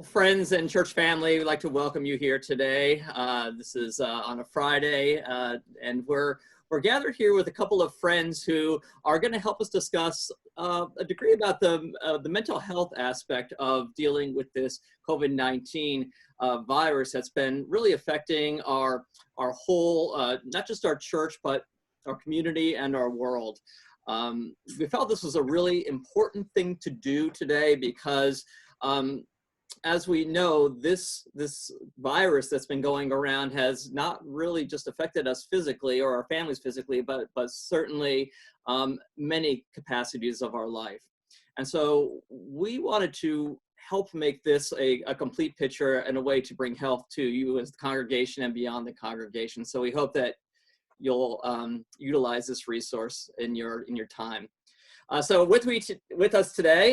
Friends and church family, we'd like to welcome you here today. This is on a Friday, and we're gathered here with a couple of friends who are going to help us discuss a degree about the mental health aspect of dealing with this COVID-19 virus that's been really affecting our whole, not just our church, but our community and our world. We felt this was a really important thing to do today because as we know, this virus that's been going around has not really just affected us physically or our families physically, but certainly many capacities of our life. And so we wanted to help make this a complete picture and a way to bring health to you as the congregation and beyond the congregation. So we hope that you'll utilize this resource in your time. So with us today,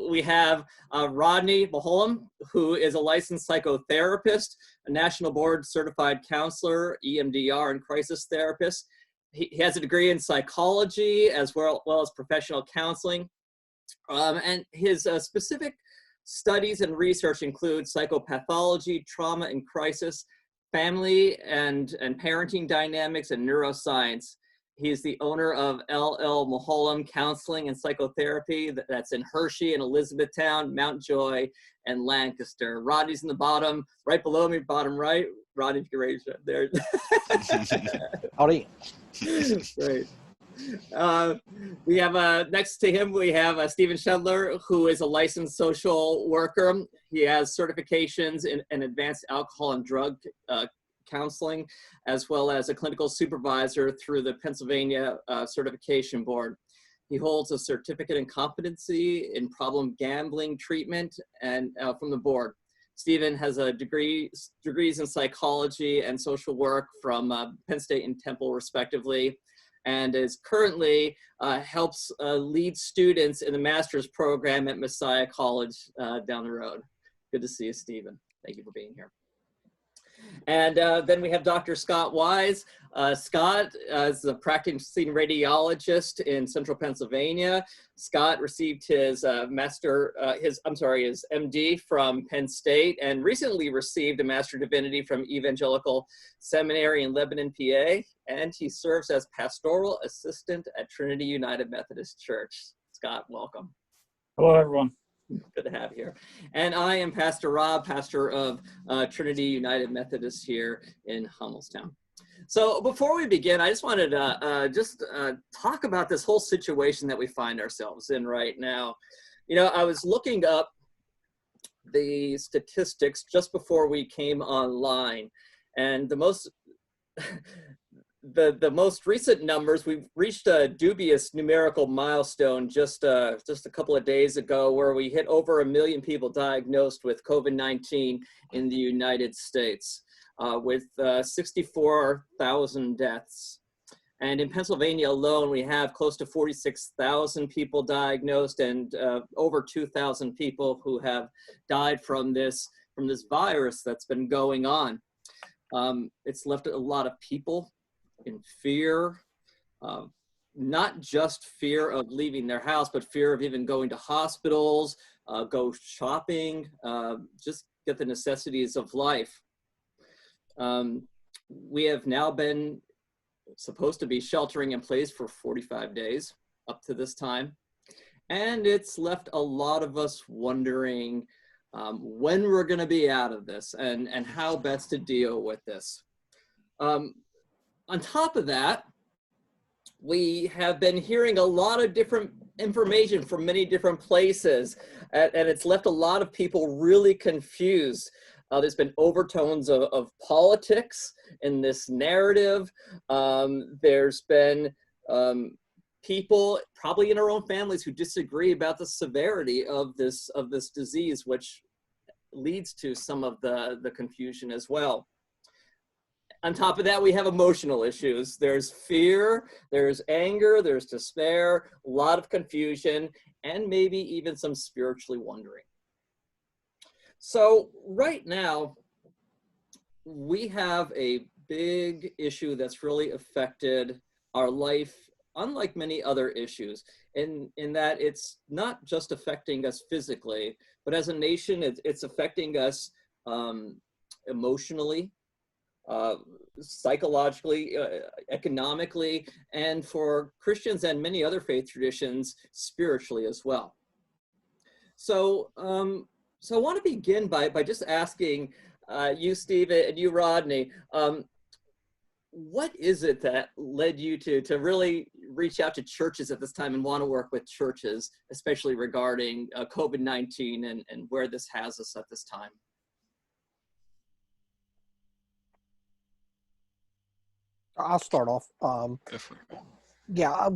we have Rodney Mulhollem, who is a licensed psychotherapist, a national board certified counselor, EMDR, and crisis therapist. He has a degree in psychology as well as professional counseling. And his specific studies and research include psychopathology, trauma and crisis, family and parenting dynamics, and neuroscience. He is the owner of Mulhollem Counseling and Psychotherapy. That's in Hershey and Elizabethtown, Mount Joy, and Lancaster. Rodney's in the bottom, right below me, bottom right. Rodney, if you raise it there. Howdy. Great. We have next to him, we have Stephen Schindler, who is a licensed social worker. He has certifications in advanced alcohol and drug counseling, as well as a clinical supervisor through the Pennsylvania Certification Board. He holds a certificate in competency in problem gambling treatment and from the board. Stephen has a degrees in psychology and social work from Penn State and Temple, respectively, and is currently helps lead students in the master's program at Messiah College down the road. Good to see you, Stephen. Thank you for being here. And then we have Dr. Scott Wise. Scott is a practicing radiologist in central Pennsylvania. Scott received his his MD from Penn State and recently received a Master of Divinity from Evangelical Seminary in Lebanon, PA. And he serves as pastoral assistant at Trinity United Methodist Church. Scott, welcome. Hello, everyone. Good to have you here. And I am Pastor Rob, pastor of Trinity United Methodist here in Hummelstown. So before we begin, I just wanted to talk about this whole situation that we find ourselves in right now. You know, I was looking up the statistics just before we came online, and the most recent numbers, we've reached a dubious numerical milestone just a couple of days ago where we hit over 1 million people diagnosed with COVID-19 in the United States, with 64,000 deaths. And in Pennsylvania alone, we have close to 46,000 people diagnosed and over 2,000 people who have died from this virus that's been going on. It's left a lot of people in fear, not just fear of leaving their house, but fear of even going to hospitals, go shopping, just get the necessities of life. We have now been supposed to be sheltering in place for 45 days up to this time, and it's left a lot of us wondering when we're going to be out of this and how best to deal with this. On top of that, we have been hearing a lot of different information from many different places, and it's left a lot of people really confused. There's been overtones of politics in this narrative. There's been people, probably in our own families, who disagree about the severity of this disease, which leads to some of the confusion as well. On top of that, we have emotional issues. There's fear, there's anger, there's despair, a lot of confusion, and maybe even some spiritually wondering. So right now, we have a big issue that's really affected our life unlike many other issues in that it's not just affecting us physically, but as a nation, it's affecting us emotionally, uh, psychologically, economically, and for Christians and many other faith traditions, spiritually as well. So, so I want to begin by just asking you, Steve, and you, Rodney, what is it that led you to really reach out to churches at this time and want to work with churches, especially regarding COVID-19 and where this has us at this time? I'll start off. Go for it. Yeah,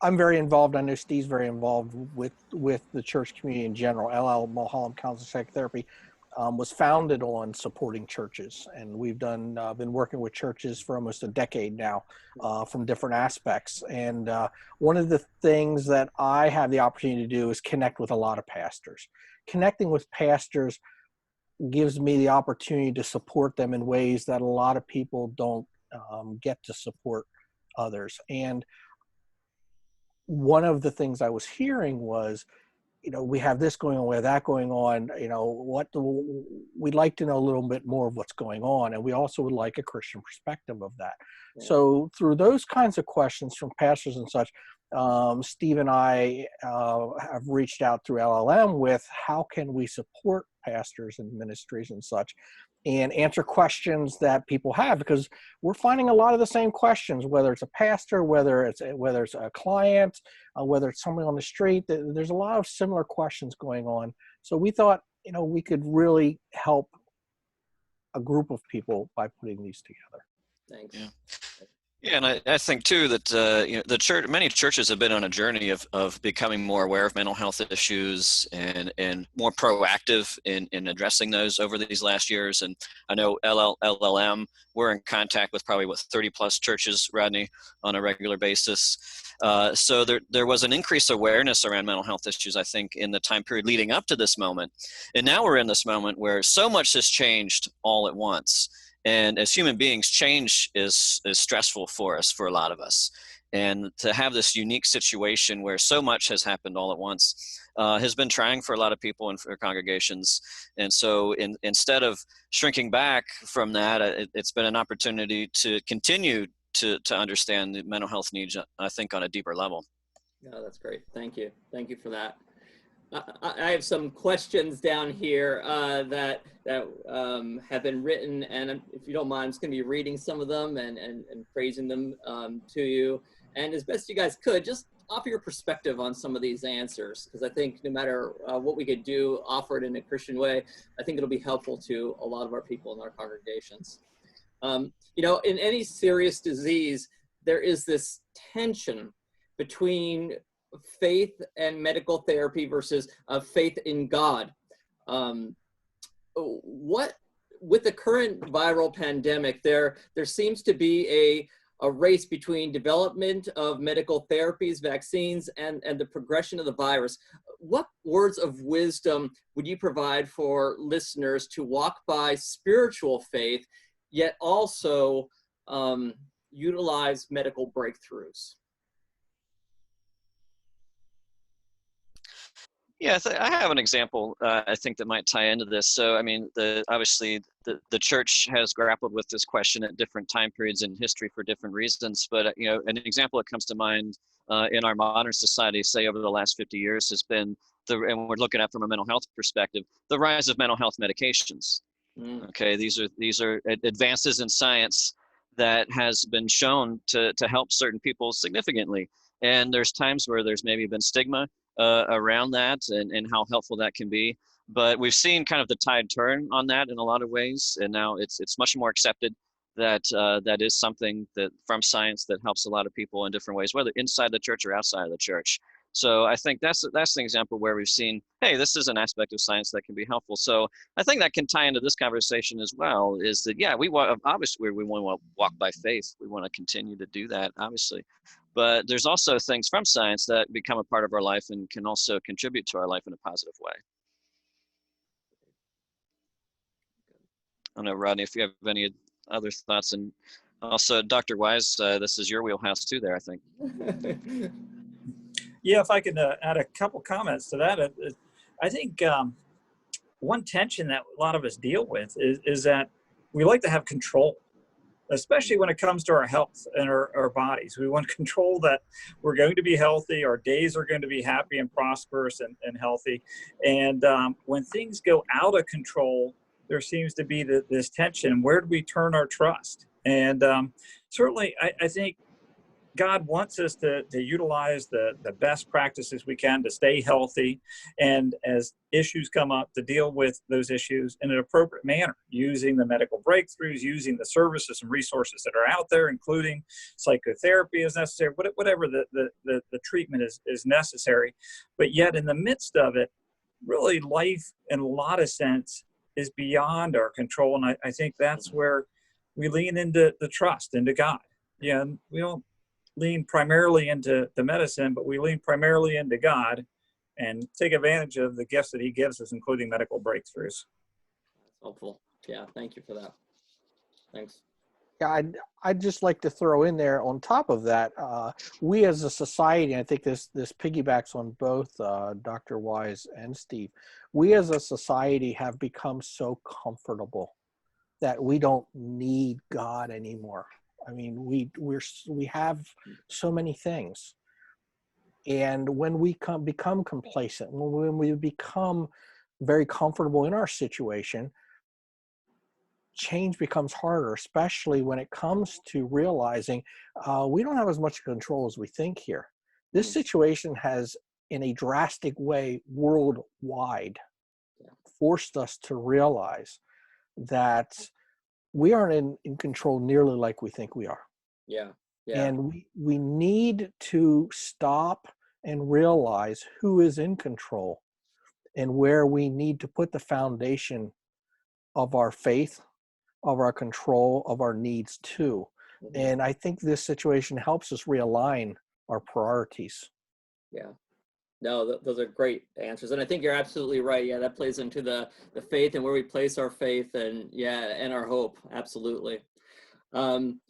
I'm very involved. I know Steve's very involved with the church community in general. Mulhollem Counseling and Psychotherapy was founded on supporting churches, and we've been working with churches for almost a decade now, from different aspects. And one of the things that I have the opportunity to do is connect with a lot of pastors. Connecting with pastors gives me the opportunity to support them in ways that a lot of people don't get to support others. And one of the things I was hearing was, we have this going on, we have that going on, we'd like to know a little bit more of what's going on. And we also would like a Christian perspective of that. Yeah. So through those kinds of questions from pastors and such, Steve and I have reached out through LLM with how can we support pastors and ministries and such, and answer questions that people have, because we're finding a lot of the same questions, whether it's a pastor, whether it's a client, whether it's someone on the street. There's a lot of similar questions going on. So we thought, we could really help a group of people by putting these together. Thanks. Yeah. Yeah, and I think too that many churches have been on a journey of becoming more aware of mental health issues and more proactive in addressing those over these last years. And I know LLM, we're in contact with probably 30 plus churches, Rodney, on a regular basis. So there was an increased awareness around mental health issues, I think, in the time period leading up to this moment. And now we're in this moment where so much has changed all at once. And as human beings, change is stressful for us, for a lot of us. And to have this unique situation where so much has happened all at once has been trying for a lot of people and for congregations. And so instead of shrinking back from that, it's been an opportunity to continue to understand the mental health needs, I think, on a deeper level. Yeah, that's great. Thank you. Thank you for that. I have some questions down here that have been written, and if you don't mind, I'm just going to be reading some of them and phrasing them to you. And as best you guys could, just offer your perspective on some of these answers, because I think no matter what we could do, offer it in a Christian way, I think it'll be helpful to a lot of our people in our congregations. In any serious disease, there is this tension between faith and medical therapy versus faith in God. What with the current viral pandemic, there seems to be a race between development of medical therapies, vaccines, and the progression of the virus. What words of wisdom would you provide for listeners to walk by spiritual faith, yet also utilize medical breakthroughs? Yeah, I have an example, I think, that might tie into this. So, I mean, obviously, the church has grappled with this question at different time periods in history for different reasons. But, an example that comes to mind in our modern society, say over the last 50 years, has been, and we're looking at from a mental health perspective, the rise of mental health medications. Okay, these are advances in science that has been shown to help certain people significantly. And there's times where there's maybe been stigma around that and how helpful that can be. But we've seen kind of the tide turn on that in a lot of ways. And now it's much more accepted that that is something that from science that helps a lot of people in different ways, whether inside the church or outside of the church. So I think that's an example where we've seen, hey, this is an aspect of science that can be helpful. So I think that can tie into this conversation as well, is that, yeah, we want to walk by faith. We want to continue to do that, obviously. But there's also things from science that become a part of our life and can also contribute to our life in a positive way. I don't know, Rodney, if you have any other thoughts and Also, Dr. Wise, this is your wheelhouse too there, I think. Yeah, if I could add a couple comments to that. I think one tension that a lot of us deal with is that we like to have control, especially when it comes to our health and our bodies. We want control that we're going to be healthy, our days are going to be happy and prosperous and healthy. And when things go out of control, there seems to be this tension. Where do we turn our trust? And certainly, I think God wants us to utilize the best practices we can to stay healthy, and as issues come up, to deal with those issues in an appropriate manner, using the medical breakthroughs, using the services and resources that are out there, including psychotherapy as necessary, whatever the treatment is necessary. But yet in the midst of it, really life in a lot of sense is beyond our control. And I think that's where we lean into the trust, into God. Yeah, and we don't lean primarily into the medicine, but we lean primarily into God and take advantage of the gifts that he gives us, including medical breakthroughs. Helpful. Yeah, thank you for that. Thanks. Yeah, I'd just like to throw in there on top of that, we as a society, and I think this piggybacks on both Dr. Wise and Steve, we as a society have become so comfortable that we don't need God anymore. I mean, we have so many things, and when we become complacent, when we become very comfortable in our situation, change becomes harder, especially when it comes to realizing we don't have as much control as we think here. This situation has, in a drastic way, worldwide, forced us to realize that we aren't in control nearly like we think we are. Yeah. And we need to stop and realize who is in control and where we need to put the foundation of our faith, of our control, of our needs too. And I think this situation helps us realign our priorities. Yeah. No, those are great answers. And I think you're absolutely right. Yeah, that plays into the faith and where we place our faith and our hope. Absolutely. One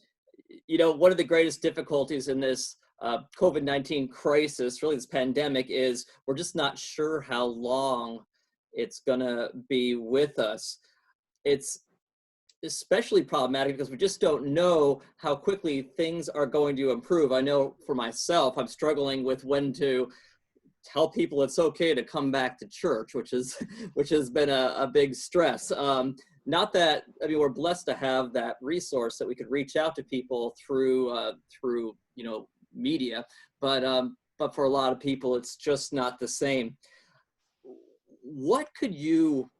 of the greatest difficulties in this COVID-19 crisis, really this pandemic, is we're just not sure how long it's going to be with us. It's especially problematic because we just don't know how quickly things are going to improve. I know for myself, I'm struggling with when to tell people it's okay to come back to church, which has been a big stress. Not that, I mean, we're blessed to have that resource that we could reach out to people through media, but for a lot of people, it's just not the same. What could you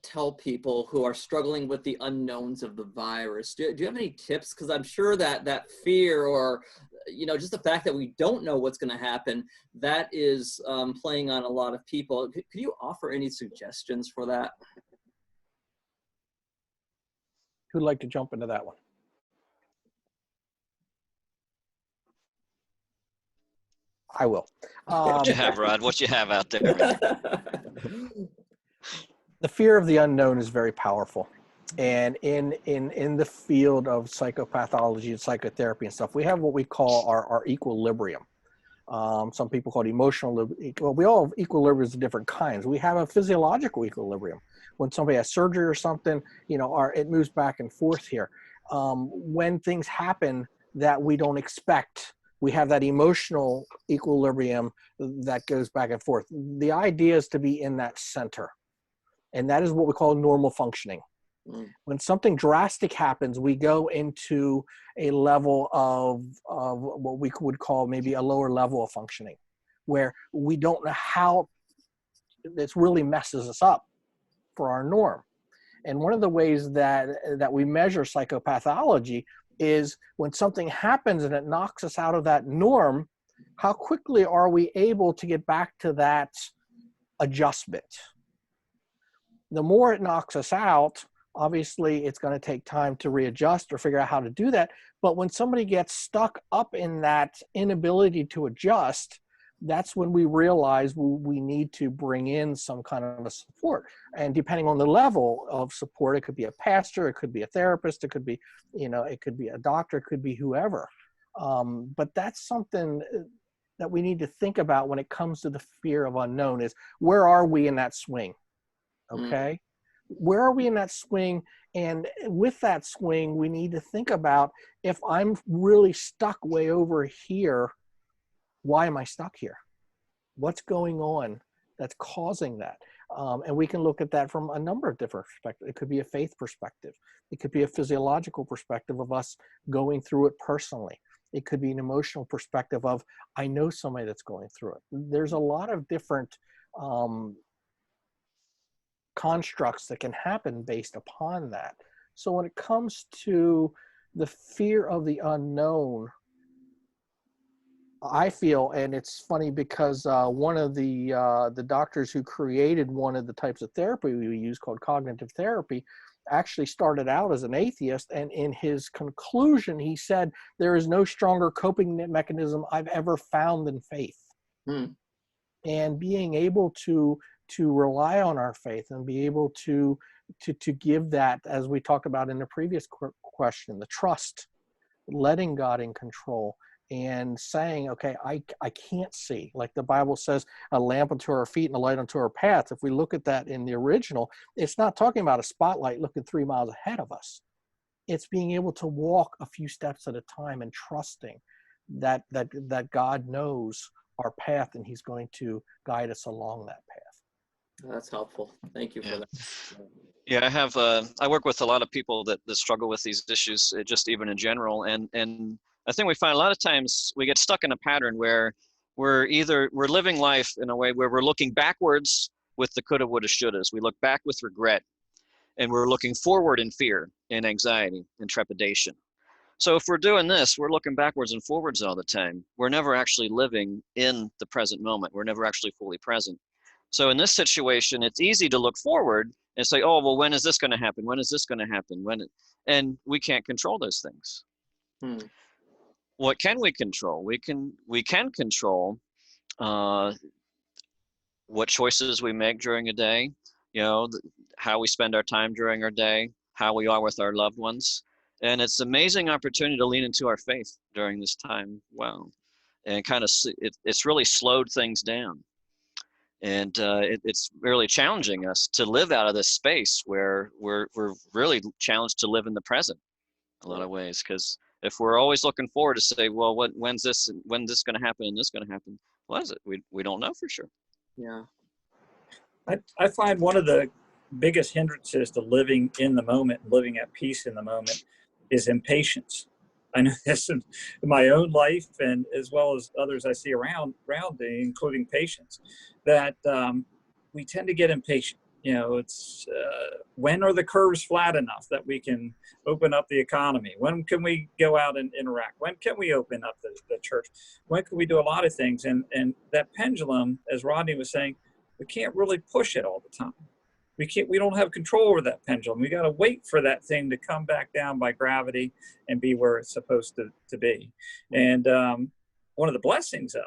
tell people who are struggling with the unknowns of the virus? Do you have any tips? Because I'm sure that fear, or just the fact that we don't know what's going to happen, that is playing on a lot of people. Could you offer any suggestions for that? Who'd like to jump into that one? I will. What you have, Rod? What you have out there, man? The fear of the unknown is very powerful. And in the field of psychopathology and psychotherapy and stuff, we have what we call our equilibrium. Some people call it emotional. Well, we all have equilibriums of different kinds. We have a physiological equilibrium. When somebody has surgery or something, it moves back and forth here. When things happen that we don't expect, we have that emotional equilibrium that goes back and forth. The idea is to be in that center. And that is what we call normal functioning. When something drastic happens, we go into a level of what we would call maybe a lower level of functioning, where we don't know how this really messes us up for our norm. And one of the ways that we measure psychopathology is when something happens and it knocks us out of that norm, how quickly are we able to get back to that adjustment? The more it knocks us out, obviously it's going to take time to readjust or figure out how to do that. But when somebody gets stuck up in that inability to adjust, that's when we realize we need to bring in some kind of a support. And depending on the level of support, it could be a pastor, it could be a therapist, it could be, it could be a doctor, it could be whoever. But that's something that we need to think about when it comes to the fear of unknown, is where are we in that swing? Okay. Where are we in that swing? And with that swing, we need to think about, if I'm really stuck way over here, why am I stuck here? What's going on that's causing that? And we can look at that from a number of different perspectives. It could be a faith perspective. It could be a physiological perspective of us going through it personally. It could be an emotional perspective of, I know somebody that's going through it. There's a lot of different constructs that can happen based upon that. So when it comes to the fear of the unknown, I feel, and it's funny because one of the doctors who created one of the types of therapy we use, called cognitive therapy, actually started out as an atheist, and in his conclusion he said, there is no stronger coping mechanism I've ever found than faith. And being able to rely on our faith and be able to give that, as we talked about in the previous question, the trust, letting God in control, and saying, okay, I can't see. Like the Bible says, a lamp unto our feet and a light unto our path. If we look at that in the original, it's not talking about a spotlight looking 3 miles ahead of us. It's being able to walk a few steps at a time and trusting that God knows our path and he's going to guide us along that path. That's helpful. Thank you for that. Yeah, I work with a lot of people that struggle with these issues, just even in general. And I think we find a lot of times we get stuck in a pattern where we're living life in a way where we're looking backwards with the coulda, woulda, shouldas. We look back with regret, and we're looking forward in fear and anxiety and trepidation. So if we're doing this, we're looking backwards and forwards all the time. We're never actually living in the present moment. We're never actually fully present. So in this situation, it's easy to look forward and say, oh, well, when is this going to happen? When is this going to happen? And we can't control those things. What can we control? We can control what choices we make during a day, how we spend our time during our day, how we are with our loved ones. And it's an amazing opportunity to lean into our faith during this time. Wow. And kind of, it's really slowed things down. And it's really challenging us to live out of this space where we're really challenged to live in the present in a lot of ways. Because if we're always looking forward to say, well, when's this going to happen and this going to happen? What is it? We don't know for sure. Yeah. I find one of the biggest hindrances to living in the moment, living at peace in the moment, is impatience. I know this in my own life, and as well as others I see around me, including patients, that we tend to get impatient. It's when are the curves flat enough that we can open up the economy? When can we go out and interact? When can we open up the church? When can we do a lot of things? And that pendulum, as Rodney was saying, we can't really push it all the time. We don't have control over that pendulum. We got to wait for that thing to come back down by gravity and be where it's supposed to be. And one of the blessings, though,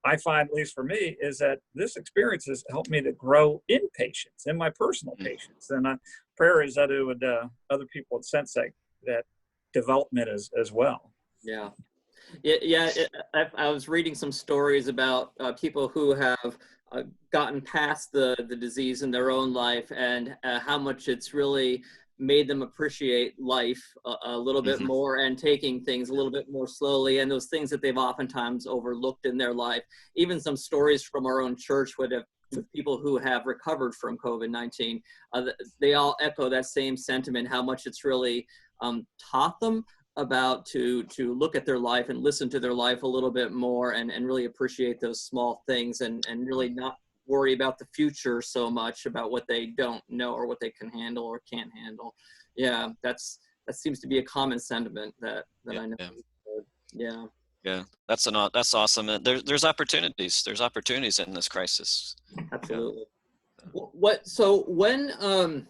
I find, at least for me, is that this experience has helped me to grow in patience, in my personal patience. And prayer is that it would other people would sense that development as well. Yeah. I was reading some stories about people who have gotten past the disease in their own life, and how much it's really made them appreciate life a little bit more, and taking things a little bit more slowly, and those things that they've oftentimes overlooked in their life. Even some stories from our own church with people who have recovered from COVID-19, they all echo that same sentiment, how much it's really taught them about to look at their life and listen to their life a little bit more, and really appreciate those small things, and really not worry about the future so much, about what they don't know or what they can handle or can't handle. Yeah, that seems to be a common sentiment that I know. Yeah, that's awesome. There's opportunities. There's opportunities in this crisis. Absolutely. So when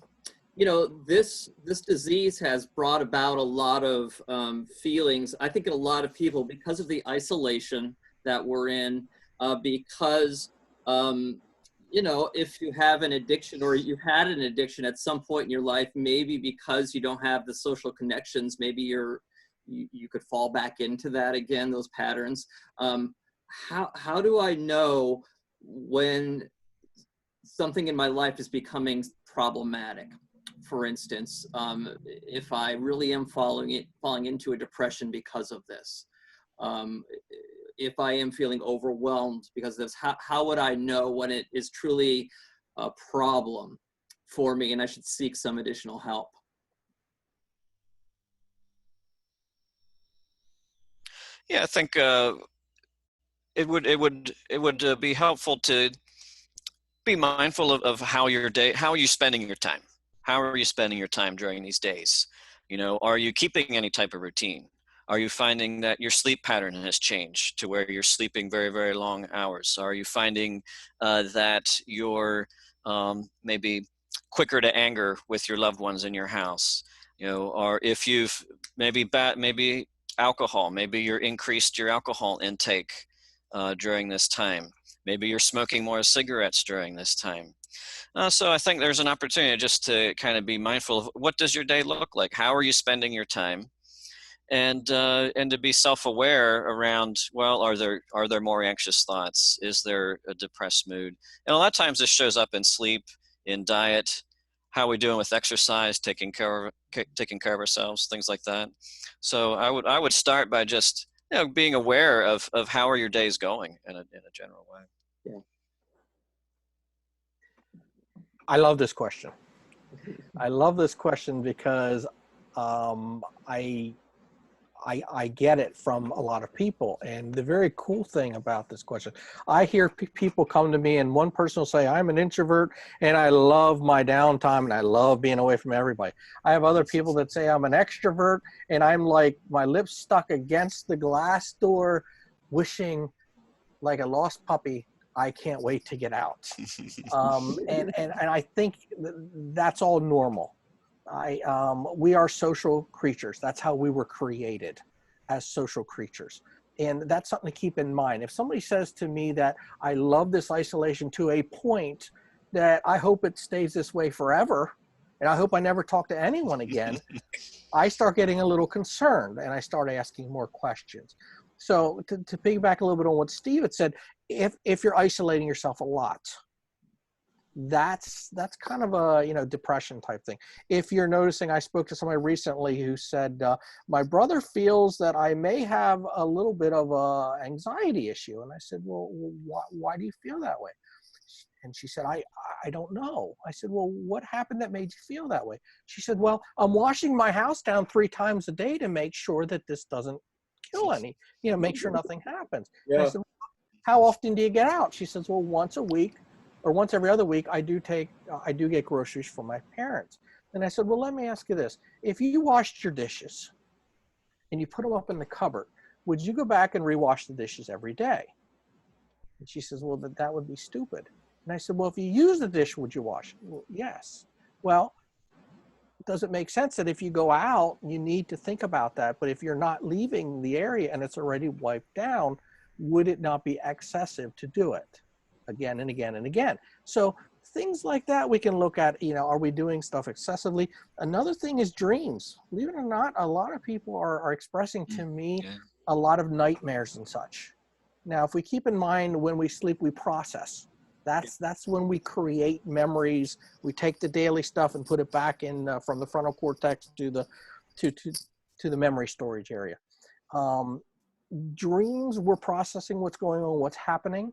this disease has brought about a lot of feelings, I think, in a lot of people, because of the isolation that we're in, because you know, if you have an addiction or you had an addiction at some point in your life, maybe because you don't have the social connections, maybe you could fall back into that again, those patterns. How do I know when something in my life is becoming problematic? For instance, if I really am falling into a depression because of this, if I am feeling overwhelmed because of this, how would I know when it is truly a problem for me and I should seek some additional help? Yeah, I think it would be helpful to be mindful of how are you spending your time? How are you spending your time during these days? You know, are you keeping any type of routine? Are you finding that your sleep pattern has changed to where you're sleeping very, very long hours? Are you finding that you're maybe quicker to anger with your loved ones in your house? You know, or if you've maybe alcohol, maybe you're increased your alcohol intake during this time. Maybe you're smoking more cigarettes during this time. So I think there's an opportunity just to kind of be mindful of what does your day look like? How are you spending your time? And to be self-aware around, well, are there more anxious thoughts? Is there a depressed mood? And a lot of times this shows up in sleep, in diet, how are we doing with exercise, taking care of ourselves, things like that. So I would start by just, you know, being aware of how are your days going in a general way. Yeah. I love this question. I love this question because I get it from a lot of people. And the very cool thing about this question, I hear people come to me and one person will say, I'm an introvert and I love my downtime and I love being away from everybody. I have other people that say I'm an extrovert and I'm like my lips stuck against the glass door, wishing like a lost puppy, I can't wait to get out. And I think that's all normal. We are social creatures. That's how we were created, as social creatures. And that's something to keep in mind. If somebody says to me that I love this isolation to a point that I hope it stays this way forever, and I hope I never talk to anyone again, I start getting a little concerned and I start asking more questions. So to piggyback a little bit on what Steve had said, if you're isolating yourself a lot, that's kind of a, you know, depression type thing. If you're noticing, I spoke to somebody recently who said, my brother feels that I may have a little bit of a anxiety issue. And I said, well, why do you feel that way? And she said, I don't know. I said, well, what happened that made you feel that way? She said, well, I'm washing my house down 3 times a day to make sure that this doesn't kill any, you know, make sure nothing happens. Yeah. I said, how often do you get out? She says, well, once a week or once every other week, I do get groceries for my parents. And I said, well, let me ask you this. If you washed your dishes and you put them up in the cupboard, would you go back and rewash the dishes every day? And she says, well, that would be stupid. And I said, well, if you use the dish, would you wash it? Well, yes. Well, does it make sense that if you go out, you need to think about that? But if you're not leaving the area and it's already wiped down, would it not be excessive to do it again and again and again? So things like that we can look at, you know, are we doing stuff excessively? Another thing is dreams. Believe it or not, a lot of people are expressing to me a lot of nightmares and such. Now, if we keep in mind when we sleep, we process. That's when we create memories. We take the daily stuff and put it back in from the frontal cortex to the memory storage area. Dreams, we're processing what's going on, what's happening,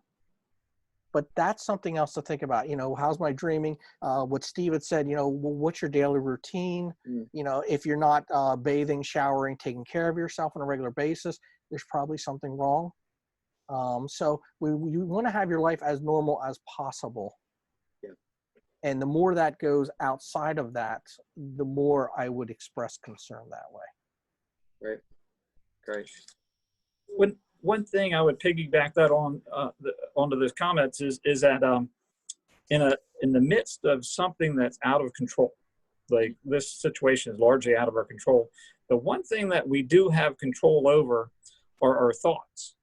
but that's something else to think about. You know, how's my dreaming? What Steve had said, you know, what's your daily routine? You know, if you're not bathing, showering, taking care of yourself on a regular basis, there's probably something wrong. So you want to have your life as normal as possible. Yeah. And the more that goes outside of that, the more I would express concern that way. Great. Great. One thing I would piggyback that on onto those comments is that in the midst of something that's out of control, like this situation is largely out of our control, the one thing that we do have control over are our thoughts.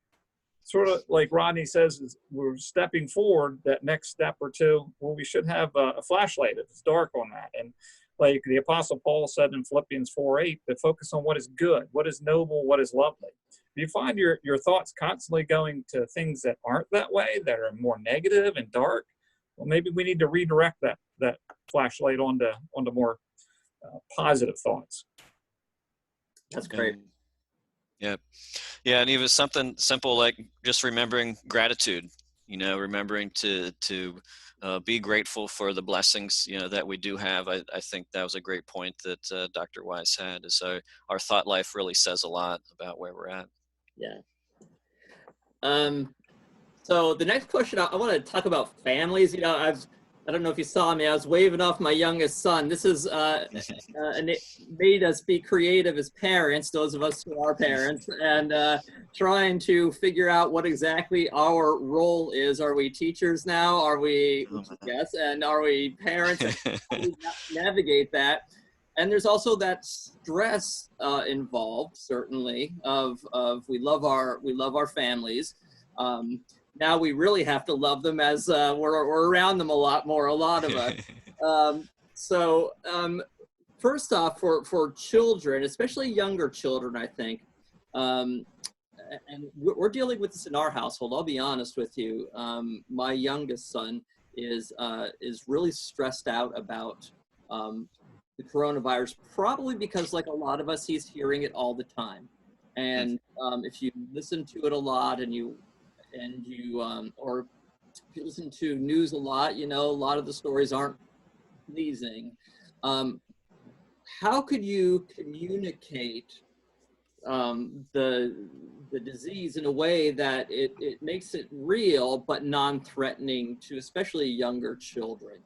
sort of like Rodney says, is we're stepping forward that next step or two. Well, we should have a flashlight if it's dark on that. And like the Apostle Paul said in Philippians 4:8, to focus on what is good, what is noble, what is lovely. If you find your thoughts constantly going to things that aren't that way, that are more negative and dark, well, maybe we need to redirect that flashlight onto more positive thoughts. That's great. Yeah. Yeah. And even something simple like just remembering gratitude, remembering to be grateful for the blessings, that we do have. I think that was a great point that Dr. Wise had, is our thought life really says a lot about where we're at. Yeah. So the next question, I want to talk about families. I don't know if you saw me, I was waving off my youngest son. This is made us be creative as parents, those of us who are parents, and trying to figure out what exactly our role is. Are we teachers now? Are we, yes, and are we parents? How do we navigate that? And there's also that stress involved, certainly, of we love our families. Now we really have to love them as we're around them a lot of us. First off, for children, especially younger children, I think, and we're dealing with this in our household. I'll be honest with you. My youngest son is really stressed out about the coronavirus, probably because, like a lot of us, he's hearing it all the time. And if you listen to it a lot or if you listen to news a lot, a lot of the stories aren't pleasing. How could you communicate the disease in a way that it makes it real but non-threatening to especially younger children?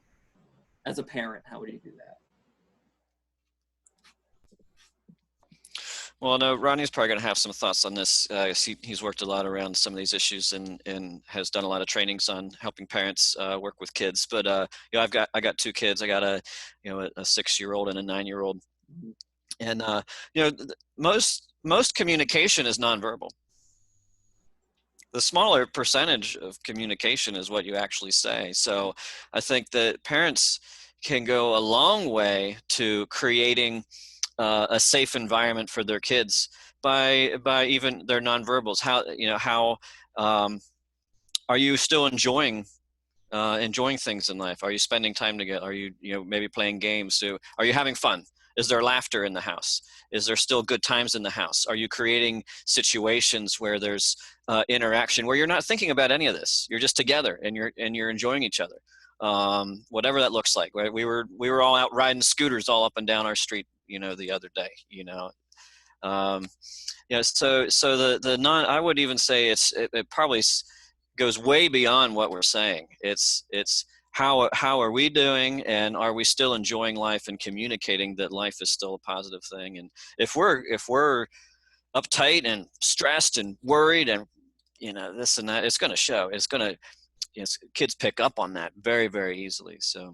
As a parent, how would you do that? Well, no, Rodney's probably going to have some thoughts on this. He's worked a lot around some of these issues and has done a lot of trainings on helping parents work with kids. But I got two kids. I got a 6-year-old and a 9-year-old, and most communication is nonverbal. The smaller percentage of communication is what you actually say. So I think that parents can go a long way to creating a safe environment for their kids by even their nonverbals. How are you still enjoying things in life? Are you spending time together? Are you maybe playing games? Are you having fun? Is there laughter in the house? Is there still good times in the house? Are you creating situations where there's interaction, where you're not thinking about any of this? You're just together and you're enjoying each other. Whatever that looks like. Right? We were all out riding scooters all up and down our street, the other day. So I would even say it probably goes way beyond what we're saying. It's how are we doing, and are we still enjoying life and communicating that life is still a positive thing? And if we're uptight and stressed and worried and this and that, it's going to show. Kids pick up on that very, very easily. So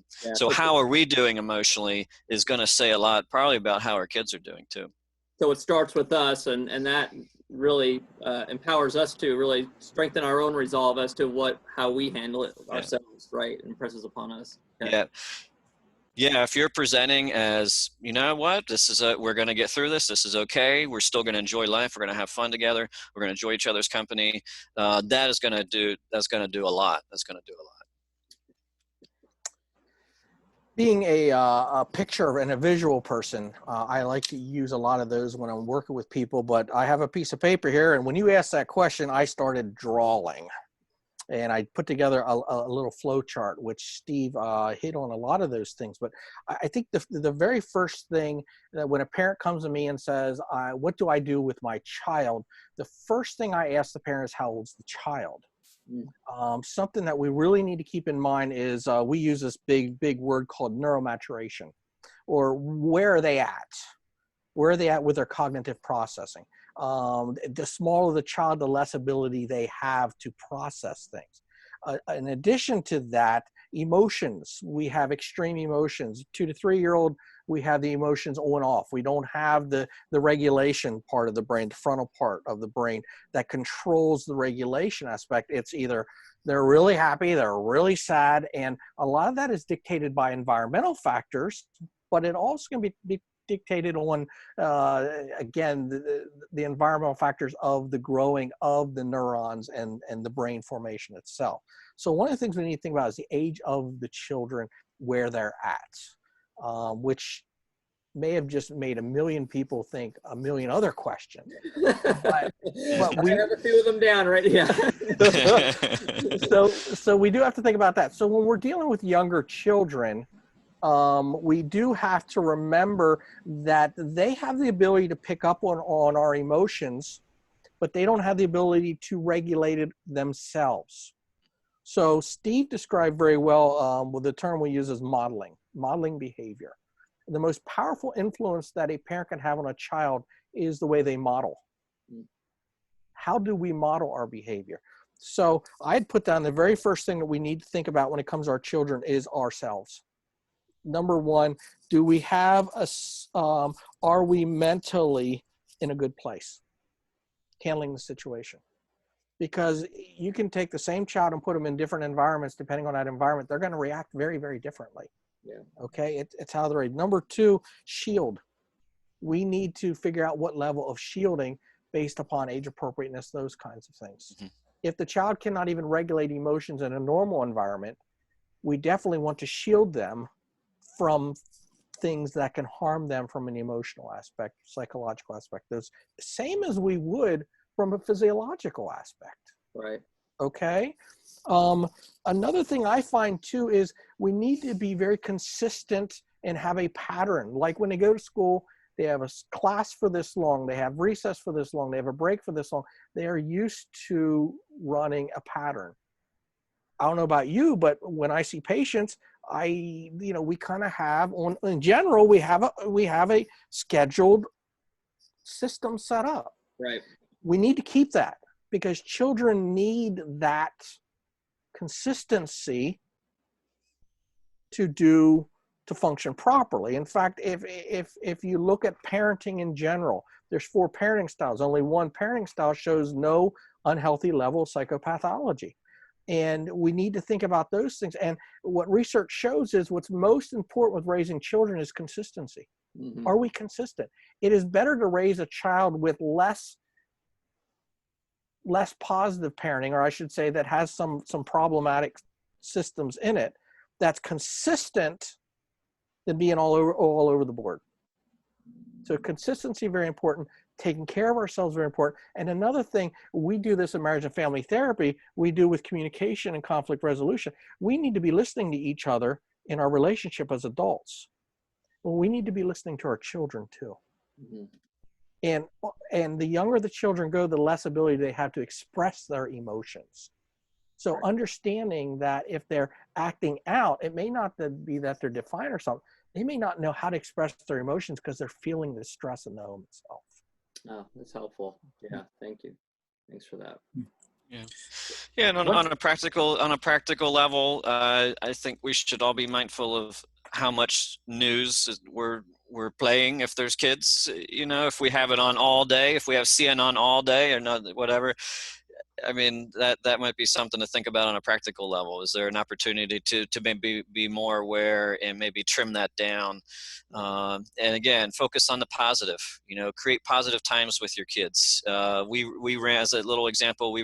how are we doing emotionally is going to say a lot probably about how our kids are doing too. So it starts with us, and that really empowers us to really strengthen our own resolve as to how we handle it ourselves, right? And impresses upon us. Okay. Yeah. If you're presenting as, we're going to get through this. This is okay. We're still going to enjoy life. We're going to have fun together. We're going to enjoy each other's company. That's going to do a lot. Being a picture and a visual person, I like to use a lot of those when I'm working with people, but I have a piece of paper here, and when you asked that question, I started drawing. And I put together a little flow chart, which Steve hit on a lot of those things. But I think the very first thing that when a parent comes to me and says, what do I do with my child? The first thing I ask the parent is, how old's the child? Something that we really need to keep in mind is we use this big word called neuromaturation, or where are they at? Where are they at with their cognitive processing? The smaller the child, the less ability they have to process things. In addition to that, Emotions, we have extreme emotions. 2 to 3 year old, we have the emotions on off. We don't have the regulation part of the brain, the frontal part of the brain that controls the regulation aspect. It's either they're really happy, they're really sad, and a lot of that is dictated by environmental factors, but it also can be dictated on, again, the environmental factors of the growing of the neurons and the brain formation itself. So one of the things we need to think about is the age of the children, where they're at, which may have just made a million people think a million other questions. But we have a few of them down, right? Yeah. So we do have to think about that. So when we're dealing with younger children, we do have to remember that they have the ability to pick up on our emotions, but they don't have the ability to regulate it themselves. So Steve described very well with the term we use as modeling behavior. The most powerful influence that a parent can have on a child is the way they model. How do we model our behavior? So I'd put down the very first thing that we need to think about when it comes to our children is ourselves. Number one, do we have are we mentally in a good place handling the situation? Because you can take the same child and put them in different environments. Depending on that environment, they're going to react very, very differently. Yeah. Okay, it's how they're raised. Number two, shield. We need to figure out what level of shielding based upon age appropriateness, those kinds of things. Mm-hmm. If the child cannot even regulate emotions in a normal environment, we definitely want to shield them from things that can harm them from an emotional aspect, psychological aspect. Those same as we would from a physiological aspect. Right. Okay. Another thing I find too is we need to be very consistent and have a pattern. Like when they go to school, they have a class for this long, they have recess for this long, they have a break for this long. They are used to running a pattern. I don't know about you, but when I see patients, we kind of have in general, we have a scheduled system set up. Right. We need to keep that because children need that consistency to function properly. In fact, if you look at parenting in general, there's 4 parenting styles. Only one parenting style shows no unhealthy level of psychopathology. And we need to think about those things. And what research shows is what's most important with raising children is consistency. Mm-hmm. Are we consistent? It is better to raise a child with less positive parenting, or I should say that has some problematic systems in it, that's consistent than being all over the board. So consistency, very important. Taking care of ourselves, very important. And another thing, we do this in marriage and family therapy, we do with communication and conflict resolution. We need to be listening to each other in our relationship as adults. Well, we need to be listening to our children too. Mm-hmm. And the younger the children go, the less ability they have to express their emotions. So understanding that if they're acting out, it may not be that they're defiant or something. They may not know how to express their emotions because they're feeling the stress in the home itself. Oh, that's helpful. Yeah, thank you. Thanks for that. Yeah, and on a practical level, I think we should all be mindful of how much news we're playing. If there's kids, if we have it on all day, if we have CNN on all day or not, whatever. I mean, that might be something to think about on a practical level. Is there an opportunity to maybe be more aware and maybe trim that down? And again, focus on the positive, create positive times with your kids. We ran, as a little example, we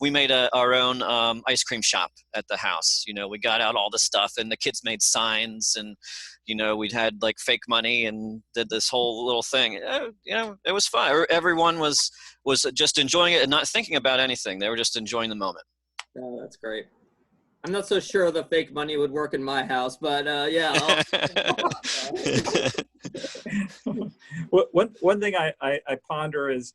made our own ice cream shop at the house. We got out all the stuff and the kids made signs and, we'd had like fake money and did this whole little thing. It was fun. Everyone was just enjoying it and not thinking about anything. They were just enjoying the moment. Oh, that's great. I'm not so sure the fake money would work in my house, but yeah. One thing I ponder is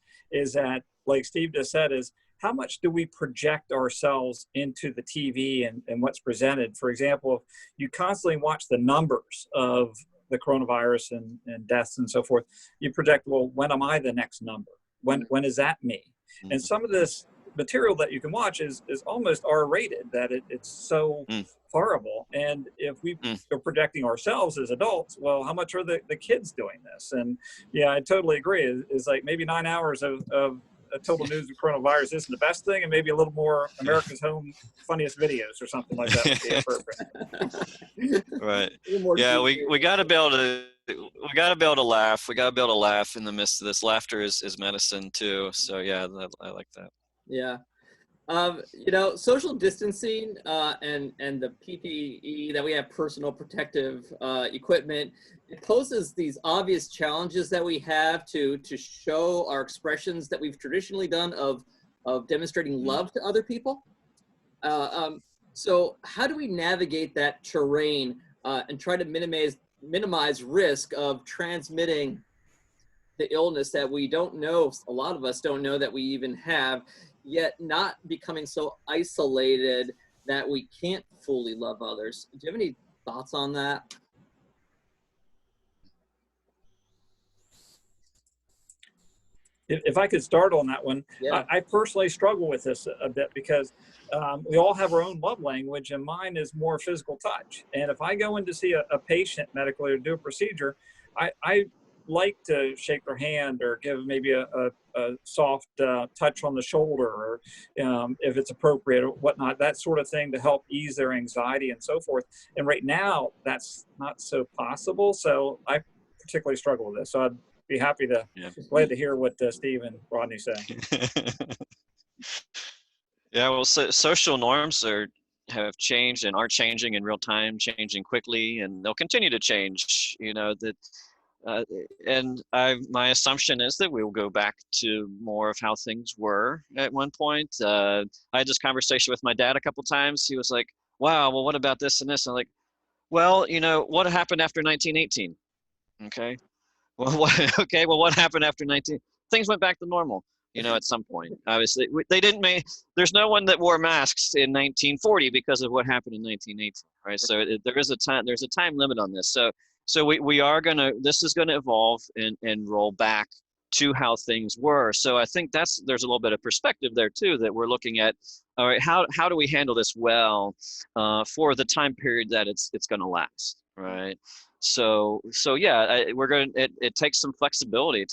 that, like Steve just said, is how much do we project ourselves into the TV and what's presented? For example, if you constantly watch the numbers of the coronavirus and deaths and so forth, you project, well, when am I the next number? When is that me? And some of this material that you can watch is almost R-rated, that it's so horrible. And if we are projecting ourselves as adults, well, how much are the kids doing this? And yeah, I totally agree. It's like maybe 9 hours of total news of coronavirus isn't the best thing, and maybe a little more America's Home Funniest Videos or something like that would be appropriate. Right. Yeah, we got to be able to laugh. We got to be able to laugh in the midst of this. Laughter is medicine too. So yeah, I like that. Yeah. Social distancing and the PPE that we have, personal protective equipment, it poses these obvious challenges that we have to show our expressions that we've traditionally done of demonstrating love to other people. So how do we navigate that terrain and try to minimize risk of transmitting the illness that we don't know, a lot of us don't know that we even have, yet not becoming so isolated that we can't fully love others? Do you have any thoughts on that? If I could start on that one, Yeah. I personally struggle with this a bit because we all have our own love language, and mine is more physical touch. And if I go in to see a patient medically or do a procedure, I like to shake their hand or give maybe a soft touch on the shoulder, or if it's appropriate or whatnot, that sort of thing to help ease their anxiety and so forth. And right now, that's not so possible. So I particularly struggle with this. So I'd be happy to, glad to hear what Steve and Rodney say. Yeah, well, social norms have changed and are changing in real time, changing quickly, and they'll continue to change. My assumption is that we will go back to more of how things were at one point. I had this conversation with my dad a couple times. He was like, "Wow, well, what about this and this?" And I'm like, "Well, what happened after 1918? Okay, well, what happened after 19? Things went back to normal, at some point. Obviously, they didn't make. There's no one that wore masks in 1940 because of what happened in 1918, right? So there is a time. There's a time limit on this. So we are this is gonna evolve and roll back to how things were. So I think there's a little bit of perspective there too, that we're looking at, all right, how do we handle this well for the time period that it's gonna last, right? So yeah, it takes some flexibility.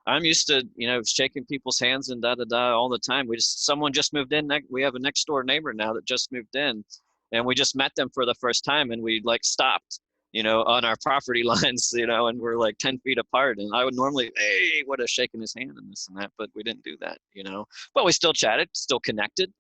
I'm used to, shaking people's hands and all the time. Someone just moved in. We have a next door neighbor now that just moved in, and we just met them for the first time, and we stopped, on our property lines, and we're like 10 feet apart. And I would normally, would have shaken his hand and this and that, but we didn't do that, but we still chatted, still connected.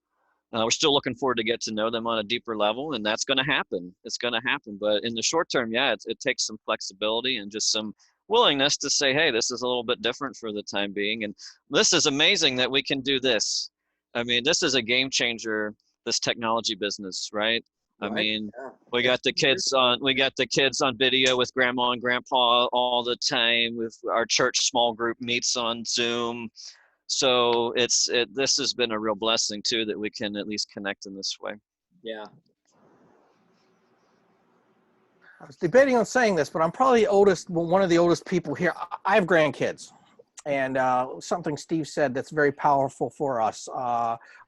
We're still looking forward to get to know them on a deeper level, and that's going to happen. It's going to happen. But in the short term, yeah, it takes some flexibility and just some willingness to say, hey, this is a little bit different for the time being. And this is amazing that we can do this. I mean, this is a game changer, this technology business, right? I mean, we got the kids on video with grandma and grandpa all the time. With our church small group meets on Zoom. So this has been a real blessing too, that we can at least connect in this way. Yeah. I was debating on saying this, but I'm probably one of the oldest people here. I have grandkids, and something Steve said that's very powerful for us.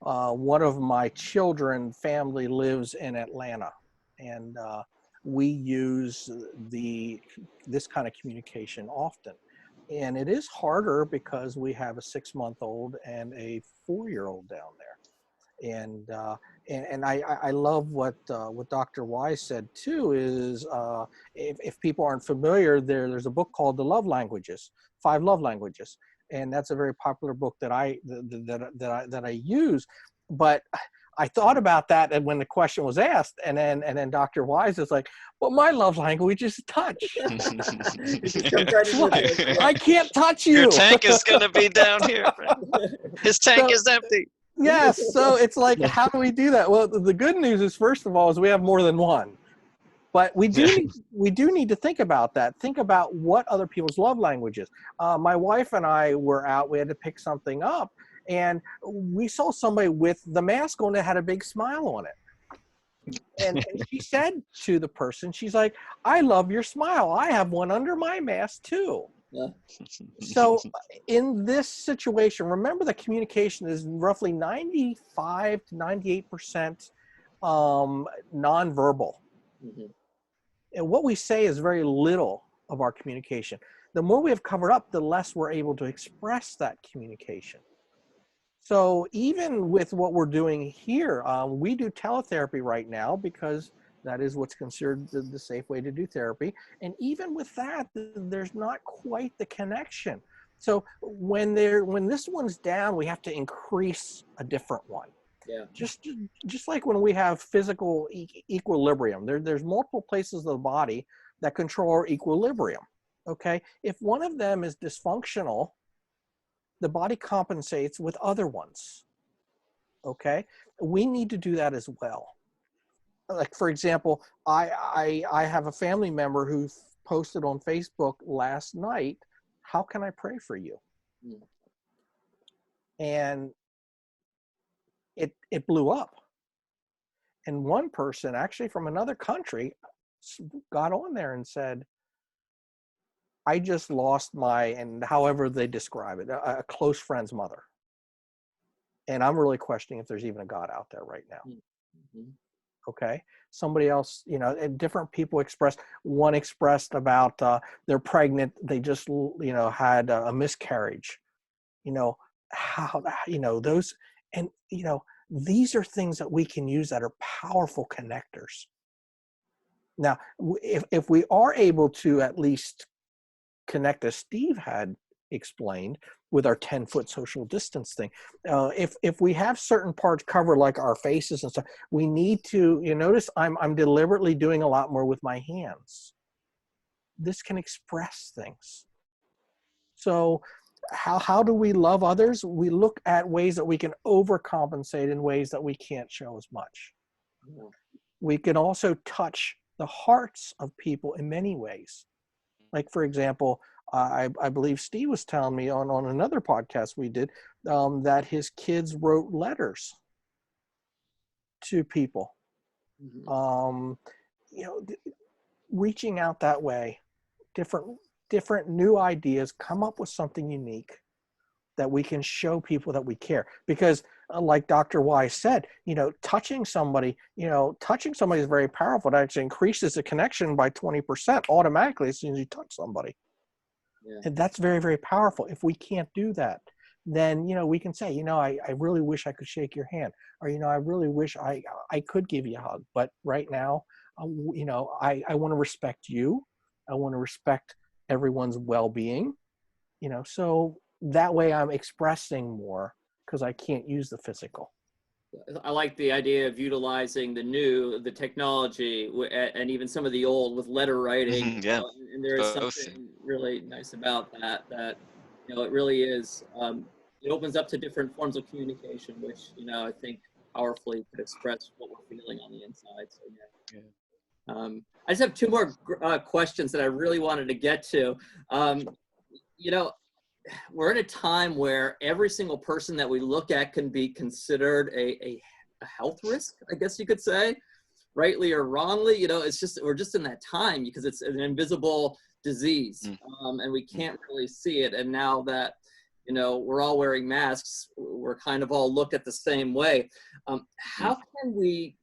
One of my children family lives in Atlanta, and we use this kind of communication often. And it is harder because we have a 6-month-old and a 4-year-old down there. And I love what Dr. Wise said too, is if people aren't familiar, there's a book called The Love Languages, 5 Love Languages. And that's a very popular book that I use. But I thought about that, and when the question was asked, and then Dr. Wise is like, "Well, my love language is touch." I can't touch you. Your tank is going to be down here. His tank is empty. Yes. So it's like, how do we do that? Well, the good news is, first of all, is we have more than one. But we do need to think about that. Think about what other people's love language is. My wife and I were out. We had to pick something up, and we saw somebody with the mask on that had a big smile on it. And she said to the person, she's like, "I love your smile. I have one under my mask too." Yeah. So in this situation, remember that communication is roughly 95 to 98% nonverbal. Mhm. And what we say is very little of our communication. The more we have covered up, the less we're able to express that communication. So even with what we're doing here, we do teletherapy right now because that is what's considered the safe way to do therapy. And even with that, there's not quite the connection. So when this one's down, we have to increase a different one. Yeah. Just like when we have physical equilibrium, there's multiple places of the body that control our equilibrium. Okay, if one of them is dysfunctional, the body compensates with other ones. Okay, we need to do that as well. Like for example, I have a family member who posted on Facebook last night, "How can I pray for you?" Mm. And it blew up. And one person actually from another country got on there and said, "I just lost my," and however they describe it, a close friend's mother. And I'm really questioning if there's even a God out there right now. Mm-hmm. Okay. Somebody else, and different people expressed, one expressed about they're pregnant. They just, had a miscarriage, how, those, and, these are things that we can use that are powerful connectors. Now, if we are able to at least connect, as Steve had explained, with our 10-foot social distance thing, if we have certain parts covered like our faces and stuff, we need to, notice I'm deliberately doing a lot more with my hands. This can express things. So how do we love others? We look at ways that we can overcompensate in ways that we can't show as much. Yeah. We can also touch the hearts of people in many ways. Like, for example, I believe Steve was telling me on another podcast we did that his kids wrote letters to people. Mm-hmm. Reaching out that way, different new ideas, come up with something unique that we can show people that we care. Because like Dr. Wise said, touching somebody is very powerful. It actually increases the connection by 20% automatically as soon as you touch somebody. Yeah. And that's very, very powerful. If we can't do that, then, we can say, I really wish I could shake your hand, or, I really wish I could give you a hug. But right now, I want to respect you. I want to respect everyone's well-being, so that way I'm expressing more because I can't use the physical. I like the idea of utilizing the technology, and even some of the old with letter writing. Yeah, And there is both. something really nice about that, it really is, it opens up to different forms of communication, which, I think powerfully could express what we're feeling on the inside. So, yeah. I just have two more questions that I really wanted to get to. We're in a time where every single person that we look at can be considered a health risk, I guess you could say, rightly or wrongly. We're just in that time because it's an invisible disease, and we can't really see it. And now that, we're all wearing masks, we're kind of all looked at the same way. How can we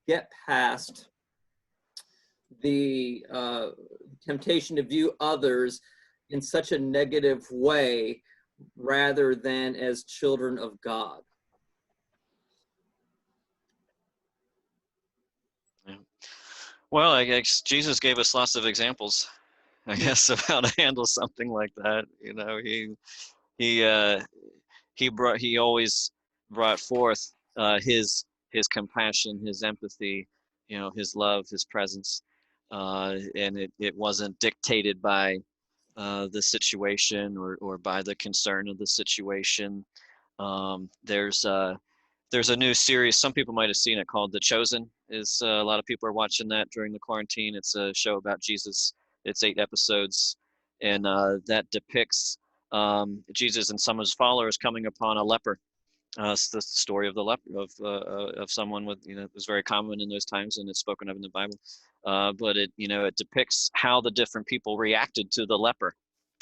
get past the temptation to view others in such a negative way rather than as children of God? Yeah. Well, I guess Jesus gave us lots of examples, I guess, of how to handle something like that. He always brought forth his compassion, his empathy, his love, his presence, and it wasn't dictated by the situation or by the concern of the situation. There's a new series, some people might have seen it, called The Chosen. A lot of people are watching that during the quarantine. It's a show about Jesus. It's 8 episodes, and that depicts Jesus and some of his followers coming upon a leper. It's the story of the leper, of someone with, it was very common in those times, and it's spoken of in the Bible. But it depicts how the different people reacted to the leper.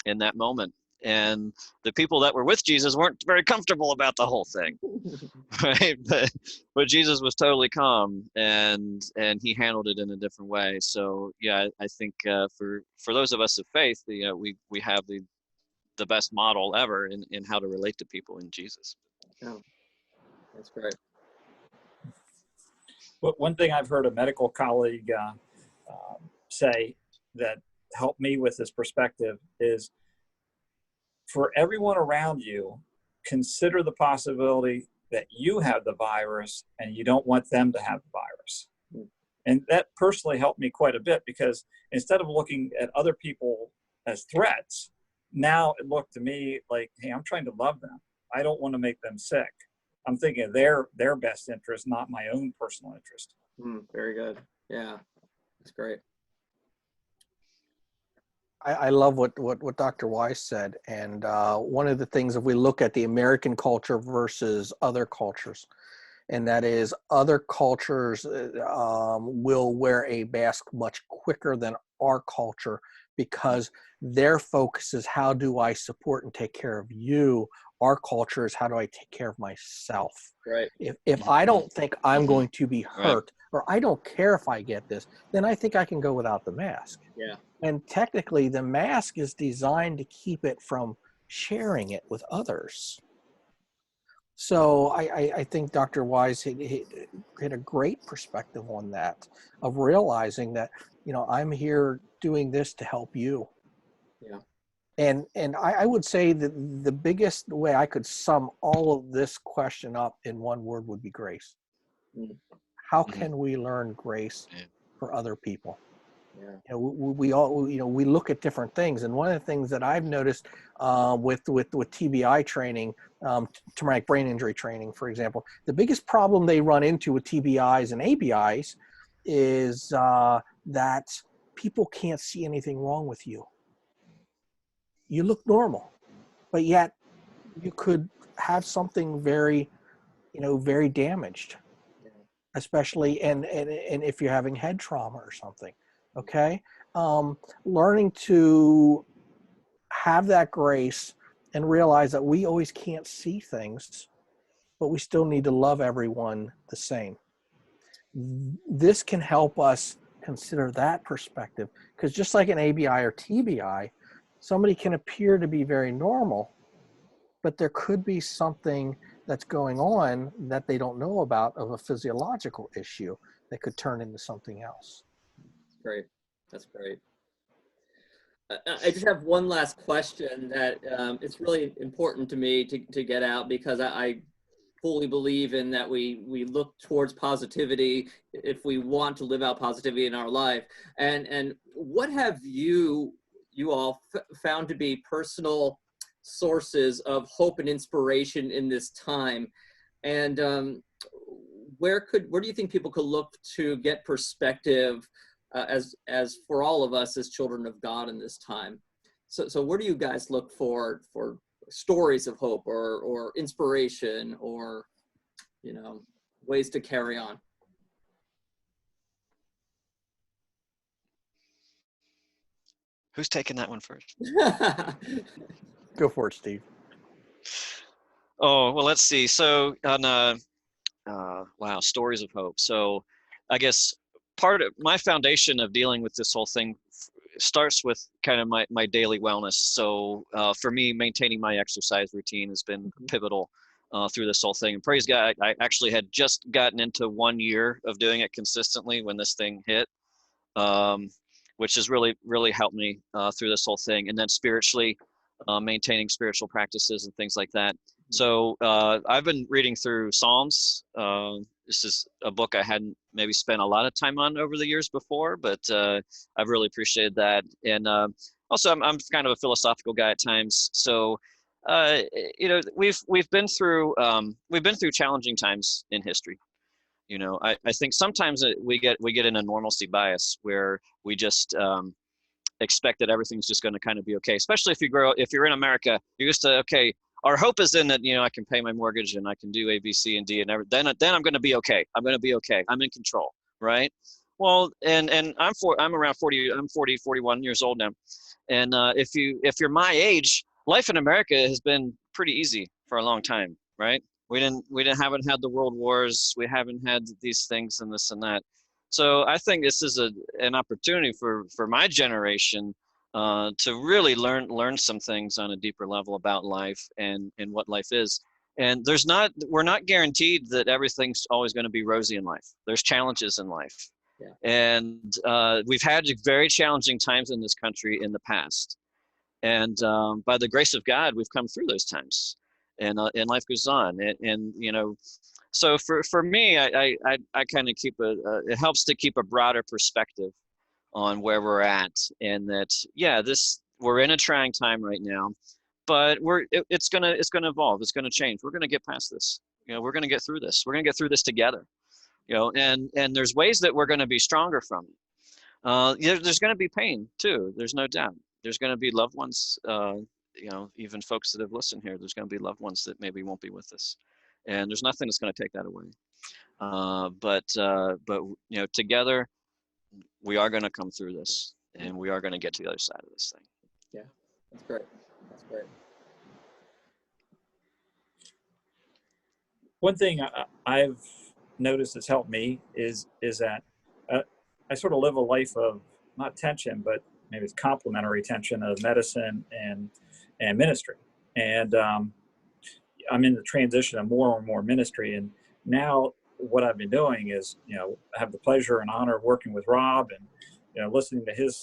in that moment. And the people that were with Jesus weren't very comfortable about the whole thing, right? But Jesus was totally calm, and he handled it in a different way. So yeah, I think for those of us of faith, we have the best model ever in how to relate to people in Jesus. Yeah, that's great. But one thing I've heard a medical colleague say that helped me with this perspective is, for everyone around you, consider the possibility that you have the virus and you don't want them to have the virus. And that personally helped me quite a bit, because instead of looking at other people as threats, now it looked to me like, hey, I'm trying to love them. I don't want to make them sick. I'm thinking of their best interest, not my own personal interest. Very good. Yeah, that's great. I love what Dr. Wise said. And one of the things, if we look at the American culture versus other cultures, and that is other cultures will wear a mask much quicker than our culture, because their focus is, how do I support and take care of you? Our culture is, how do I take care of myself? Right. If I don't think I'm going to be hurt, or I don't care if I get this, then I think I can go without the mask. Yeah. And technically, the mask is designed to keep it from sharing it with others. So I think Dr. Wise hit a great perspective on that, of realizing that, I'm here doing this to help you. Yeah. And I would say that the biggest way I could sum all of this question up in one word would be grace. How can we learn grace for other people? Yeah. We all, we look at different things, and one of the things that I've noticed with TBI training, traumatic brain injury training, for example, the biggest problem they run into with TBIs and ABIs is that people can't see anything wrong with you. You look normal, but yet you could have something very, very damaged, especially and if you're having head trauma or something. Okay. Learning to have that grace and realize that we always can't see things, but we still need to love everyone the same. This can help us consider that perspective, because just like an ABI or TBI, somebody can appear to be very normal, but there could be something that's going on that they don't know about, of a physiological issue that could turn into something else. Great. That's great. I just have one last question that it's really important to me to get out, because I fully believe in that we look towards positivity if we want to live out positivity in our life. And what have you all found to be personal sources of hope and inspiration in this time? And where do you think people could look to get perspective as for all of us as children of God in this time? So where do you guys look for stories of hope or inspiration, or ways to carry on? Who's taking that one first? Go for it, Steve. Oh, well, let's see. So on wow, stories of hope. So I guess part of my foundation of dealing with this whole thing starts with kind of my daily wellness. So for me, maintaining my exercise routine has been pivotal through this whole thing. And praise God, I actually had just gotten into 1 year of doing it consistently when this thing hit, which has really, really helped me through this whole thing. And then spiritually, maintaining spiritual practices and things like that. So I've been reading through Psalms. This is a book I hadn't maybe spent a lot of time on over the years before, but I've really appreciated that. And also, I'm kind of a philosophical guy at times. So we've been through challenging times in history. I think sometimes we get in a normalcy bias where we just expect that everything's just going to kind of be okay. Especially if you're in America, you're used to, okay, our hope is in that, I can pay my mortgage and I can do A, B, C, and D, and then I'm going to be okay. I'm going to be okay. I'm in control, right? Well, and I'm around 40. I'm 41 years old now, and if you're my age, life in America has been pretty easy for a long time, right? Haven't had the world wars. We haven't had these things and this and that. So I think this is an opportunity for my generation to really learn some things on a deeper level about life and what life is. And we're not guaranteed that everything's always going to be rosy in life. There's challenges in life. Yeah. And we've had very challenging times in this country in the past. And by the grace of God, we've come through those times. And life goes on. And you know, so for me, I kind of it helps to keep a broader perspective on where we're at. And that, yeah, we're in a trying time right now. But it's gonna evolve. It's gonna change. We're gonna get past this. You know, we're gonna get through this. We're gonna get through this together. You know, and there's ways that we're gonna be stronger from it. There's gonna be pain too. There's no doubt. There's gonna be loved ones. You know, even folks that have listened here. There's gonna be loved ones that maybe won't be with us, and there's nothing that's gonna take that away. But you know, together we are gonna come through this, and we are gonna get to the other side of this thing. Yeah, that's great. That's great. One thing I've noticed has helped me is that I sort of live a life of not tension, but maybe it's complementary tension of medicine and ministry. And I'm in the transition of more and more ministry. And now what I've been doing is, you know, I have the pleasure and honor of working with Rob and, you know, listening to his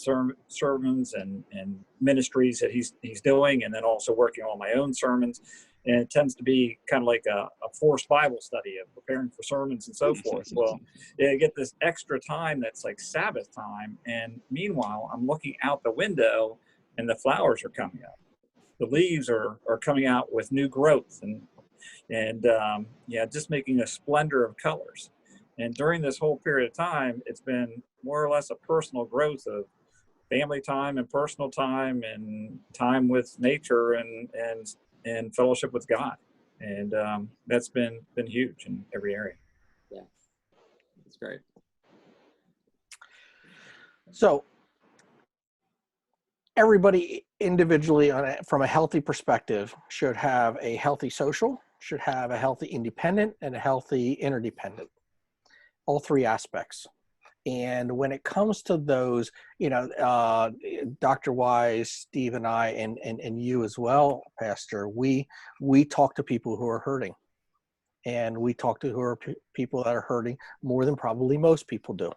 sermons and ministries that he's doing, and then also working on my own sermons. And it tends to be kind of like a forced Bible study of preparing for sermons and so forth. Well, you get this extra time that's like Sabbath time. And meanwhile, I'm looking out the window and the flowers are coming up. The leaves are coming out with new growth and yeah, just making a splendor of colors. And during this whole period of time, it's been more or less a personal growth of family time and personal time and time with nature and fellowship with God. And that's been huge in every area. Yeah, that's great. So everybody individually from a healthy perspective should have a healthy social, should have a healthy independent, and a healthy interdependent, all three aspects. And when it comes to those, you know, Dr. Wise, Steve, and I, and you as well, Pastor, we talk to people who are hurting, and we talk to people that are hurting more than probably most people do.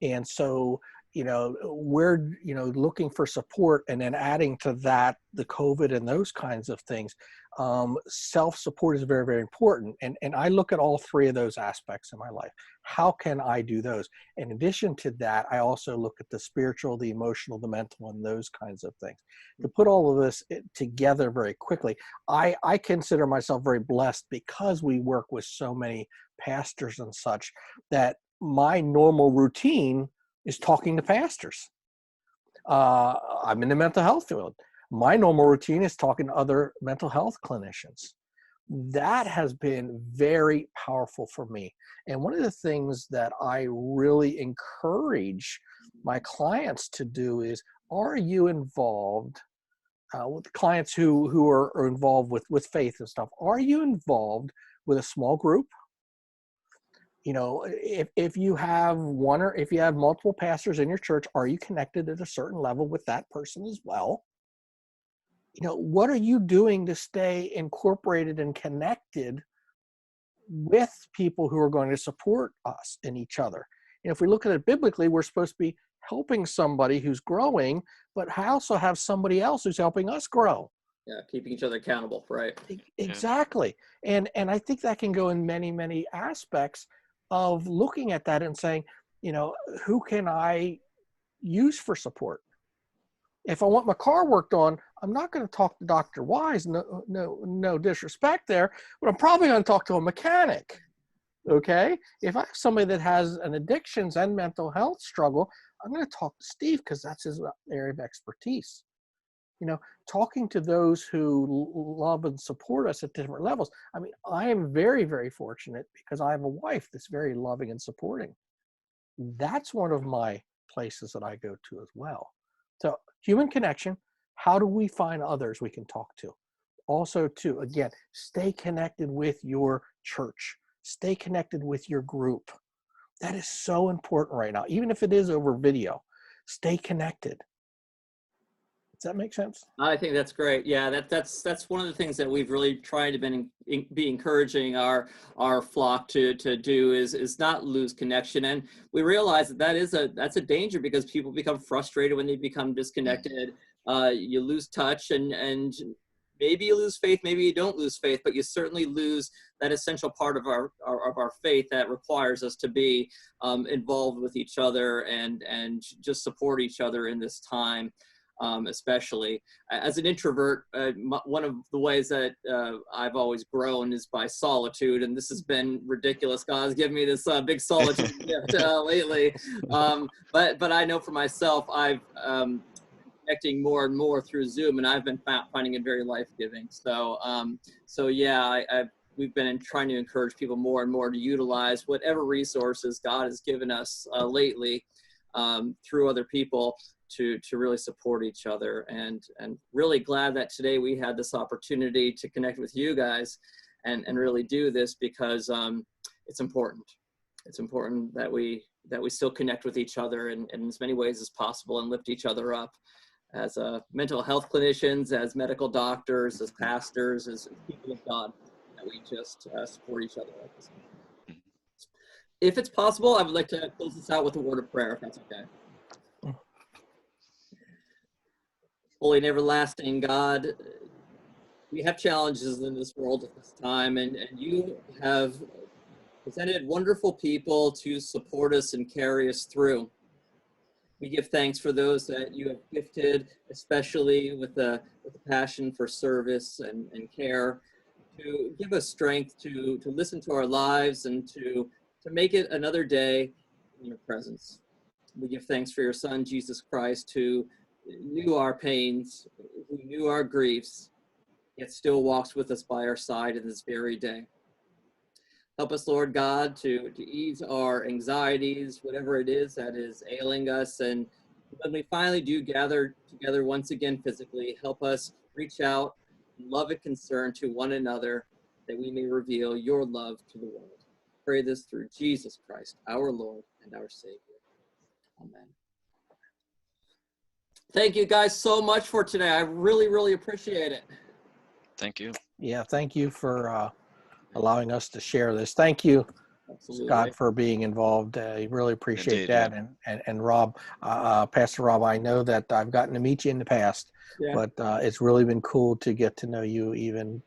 And so, you know, we're, you know, looking for support, and then adding to that the COVID and those kinds of things. Self-support is very, very important. And I look at all three of those aspects in my life. How can I do those? In addition to that, I also look at the spiritual, the emotional, the mental, and those kinds of things. To put all of this together very quickly, I consider myself very blessed because we work with so many pastors and such that my normal routine is talking to pastors. I'm in the mental health field. My normal routine is talking to other mental health clinicians. That has been very powerful for me. And one of the things that I really encourage my clients to do is, are you involved with clients who are involved with faith and stuff? Are you involved with a small group? You know, if you have one, or if you have multiple pastors in your church, are you connected at a certain level with that person as well? You know, what are you doing to stay incorporated and connected with people who are going to support us and each other? And if we look at it biblically, we're supposed to be helping somebody who's growing, but I also have somebody else who's helping us grow. Yeah, keeping each other accountable, right? Exactly. And I think that can go in many, many aspects of looking at that and saying, you know, who can I use for support? If I want my car worked on, I'm not going to talk to Dr. Wise, no disrespect there, but I'm probably going to talk to a mechanic. Okay. If I have somebody that has an addictions and mental health struggle, I'm going to talk to Steve because that's his area of expertise. You know, talking to those who love and support us at different levels. I mean, I am very, very fortunate because I have a wife that's very loving and supporting. That's one of my places that I go to as well. So human connection, how do we find others we can talk to? Also, too, again, stay connected with your church. Stay connected with your group. That is so important right now. Even if it is over video, stay connected. Does that make sense? I think that's great. Yeah, that's one of the things that we've really tried to be encouraging our flock to do is not lose connection. And we realize that's a danger, because people become frustrated when they become disconnected. You lose touch, and maybe you lose faith, maybe you don't lose faith, but you certainly lose that essential part of our faith that requires us to be involved with each other and just support each other in this time. Especially as an introvert, one of the ways that I've always grown is by solitude, and this has been ridiculous. God has given me this big solitude gift lately, but I know for myself, I've connecting more and more through Zoom, and I've been finding it very life-giving. So yeah, we've been trying to encourage people more and more to utilize whatever resources God has given us lately through other people to really support each other, and really glad that today we had this opportunity to connect with you guys and really do this, because it's important. It's important that we still connect with each other in as many ways as possible and lift each other up as mental health clinicians, as medical doctors, as pastors, as people of God, that we just support each other like this. If it's possible, I would like to close this out with a word of prayer, if that's okay. Holy and everlasting God, we have challenges in this world at this time, and you have presented wonderful people to support us and carry us through. We give thanks for those that you have gifted, especially with a passion for service and care, to give us strength to listen to our lives and to make it another day in your presence. We give thanks for your Son, Jesus Christ, who knew our pains, who knew our griefs, yet still walks with us by our side in this very day. Help us, Lord God, to ease our anxieties, whatever it is that is ailing us. And when we finally do gather together once again physically, help us reach out in love and concern to one another, that we may reveal your love to the world. Pray this through Jesus Christ, our Lord and our Savior. Amen. Thank you guys so much for today. I really, really appreciate it. Thank you. Yeah, thank you for allowing us to share this. Thank you, Absolutely. Scott, for being involved. I really appreciate Indeed, that. Yeah. And Rob, Pastor Rob, I know that I've gotten to meet you in the past, but it's really been cool to get to know you even,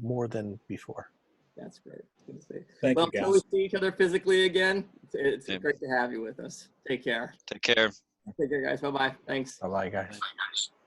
more than before. That's great. Good to see. Thank you, guys. Until we see each other physically again, it's great to have you with us. Take care. Take care. Take care, guys. Bye-bye. Thanks. Bye-bye, guys. Bye.